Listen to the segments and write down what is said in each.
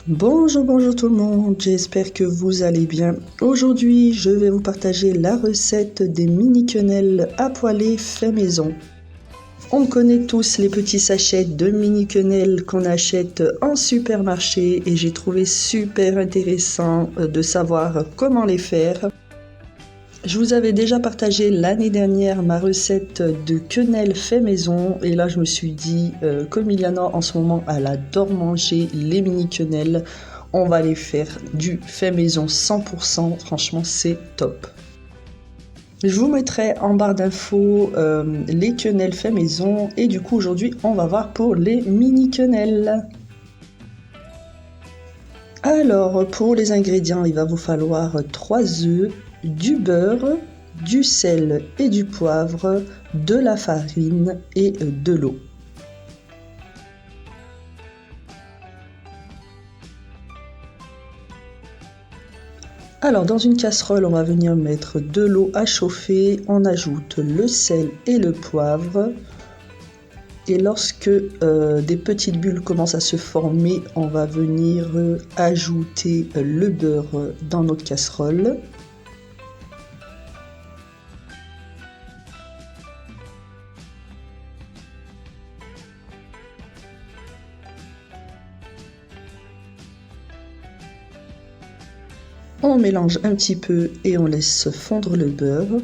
Bonjour, bonjour tout le monde, j'espère que vous allez bien. Aujourd'hui, je vais vous partager la recette des mini quenelles à poêler fait maison. On connaît tous les petits sachets de mini quenelles qu'on achète en supermarché et j'ai trouvé super intéressant de savoir comment les faire. Je vous avais déjà partagé l'année dernière ma recette de quenelles fait maison et là je me suis dit, comme Iliana en ce moment elle adore manger les mini quenelles, on va les faire du fait maison 100%, franchement c'est top. Je vous mettrai en barre d'infos les quenelles fait maison et du coup aujourd'hui on va voir pour les mini quenelles. Alors pour les ingrédients il va vous falloir 3 œufs, du beurre, du sel et du poivre, de la farine et de l'eau. Alors dans une casserole, on va venir mettre de l'eau à chauffer, on ajoute le sel et le poivre. Et lorsque des petites bulles commencent à se former, on va venir ajouter le beurre dans notre casserole. On mélange un petit peu et on laisse fondre le beurre.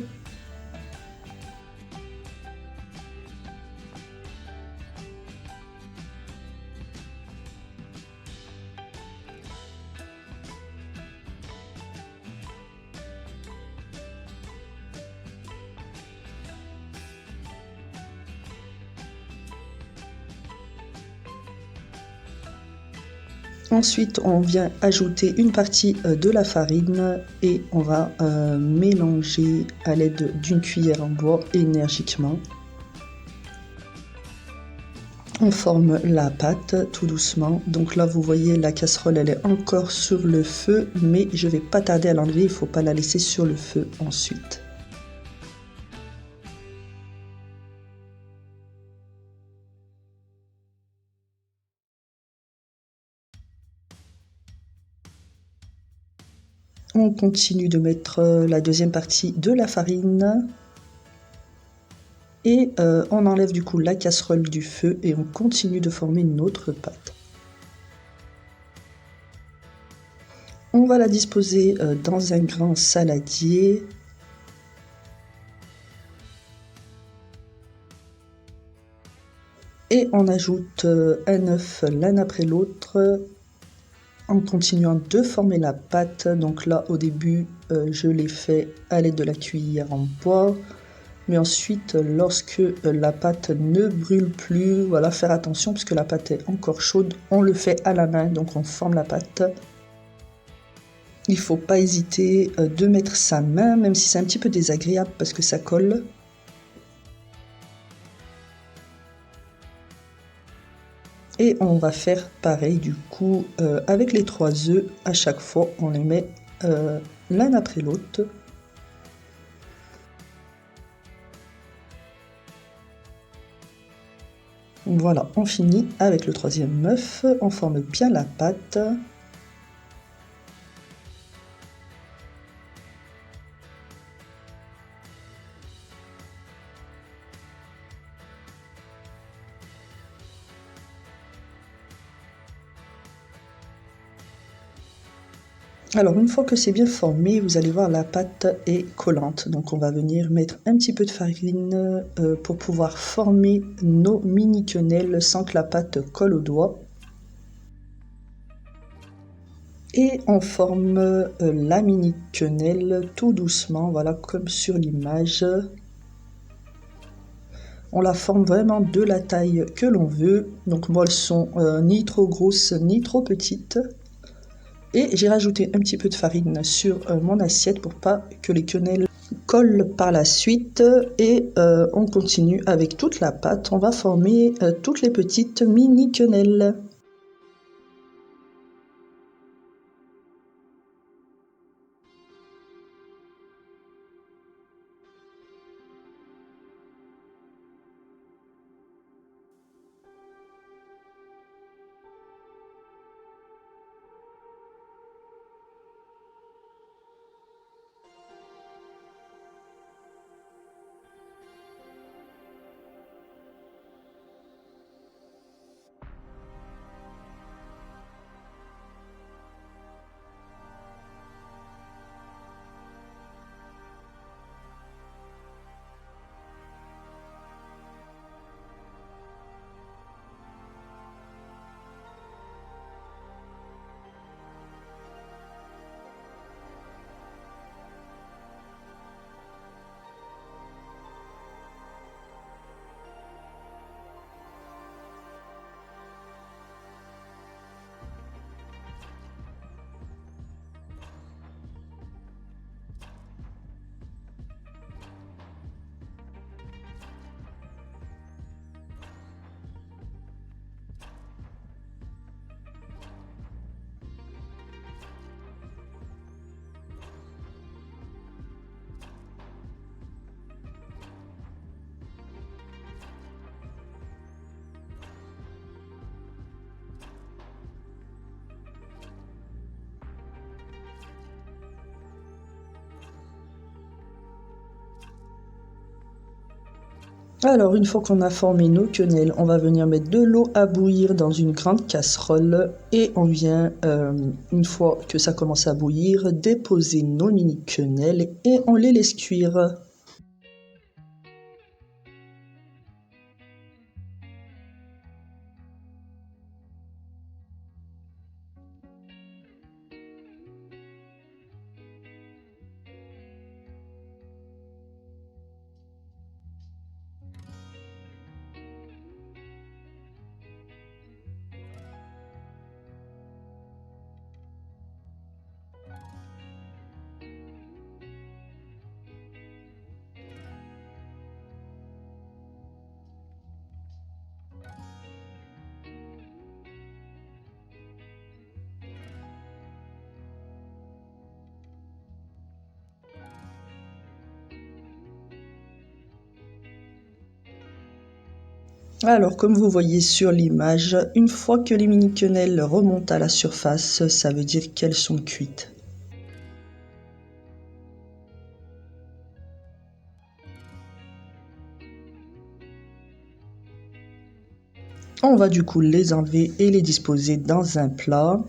Ensuite, on vient ajouter une partie de la farine et on va mélanger à l'aide d'une cuillère en bois énergiquement. On forme la pâte tout doucement. Donc là, vous voyez, la casserole, elle est encore sur le feu, mais je vais pas tarder à l'enlever. Il ne faut pas la laisser sur le feu ensuite. On continue de mettre la deuxième partie de la farine. Et on enlève du coup la casserole du feu et on continue de former notre pâte. On va la disposer dans un grand saladier. Et on ajoute un œuf l'un après l'autre en continuant de former la pâte. Donc là au début je l'ai fait à l'aide de la cuillère en bois. Mais ensuite, lorsque la pâte ne brûle plus, voilà, faire attention puisque la pâte est encore chaude, on le fait à la main, donc on forme la pâte. Il ne faut pas hésiter de mettre sa main, même si c'est un petit peu désagréable parce que ça colle. Et on va faire pareil du coup avec les 3 œufs, à chaque fois on les met l'un après l'autre. Voilà, on finit avec le 3e œuf, on forme bien la pâte. Alors une fois que c'est bien formé, vous allez voir la pâte est collante. Donc on va venir mettre un petit peu de farine pour pouvoir former nos mini quenelles sans que la pâte colle aux doigts. Et on forme la mini quenelle tout doucement, voilà comme sur l'image. On la forme vraiment de la taille que l'on veut. Donc moi elles sont ni trop grosses ni trop petites. Et j'ai rajouté un petit peu de farine sur mon assiette pour pas que les quenelles collent par la suite. Et on continue avec toute la pâte. On va former toutes les petites mini quenelles. Alors, une fois qu'on a formé nos quenelles, on va venir mettre de l'eau à bouillir dans une grande casserole et on vient, une fois que ça commence à bouillir, déposer nos mini quenelles et on les laisse cuire. Alors, comme vous voyez sur l'image, une fois que les mini quenelles remontent à la surface, ça veut dire qu'elles sont cuites. On va du coup les enlever et les disposer dans un plat.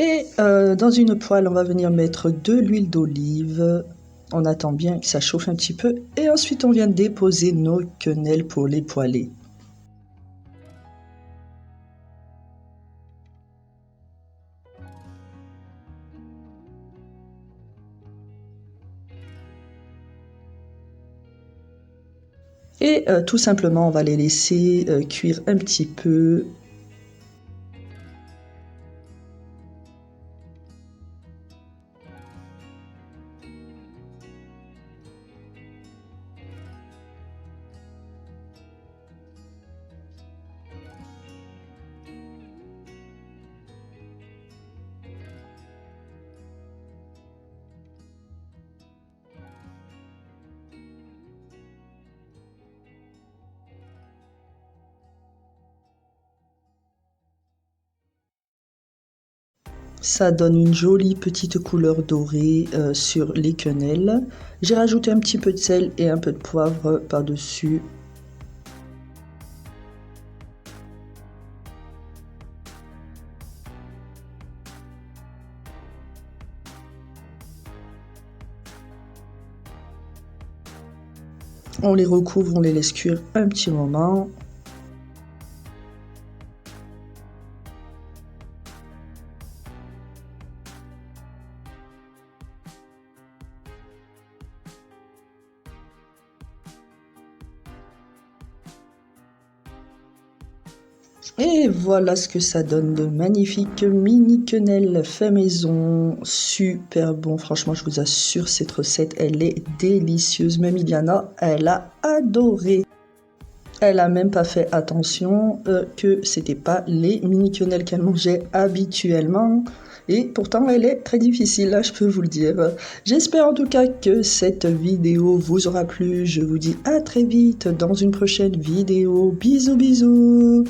Et dans une poêle, on va venir mettre de l'huile d'olive. On attend bien que ça chauffe un petit peu. Et ensuite, on vient déposer nos quenelles pour les poêler. Et tout simplement, on va les laisser cuire un petit peu. Ça donne une jolie petite couleur dorée sur les quenelles. J'ai rajouté un petit peu de sel et un peu de poivre par-dessus. On les recouvre, on les laisse cuire un petit moment. Et voilà ce que ça donne de magnifiques mini quenelles fait maison, super bon, franchement je vous assure cette recette elle est délicieuse, même Iliana elle a adoré. Elle a même pas fait attention que c'était pas les mini quenelles qu'elle mangeait habituellement. Et pourtant, elle est très difficile, là, je peux vous le dire. J'espère en tout cas que cette vidéo vous aura plu. Je vous dis à très vite dans une prochaine vidéo. Bisous, bisous!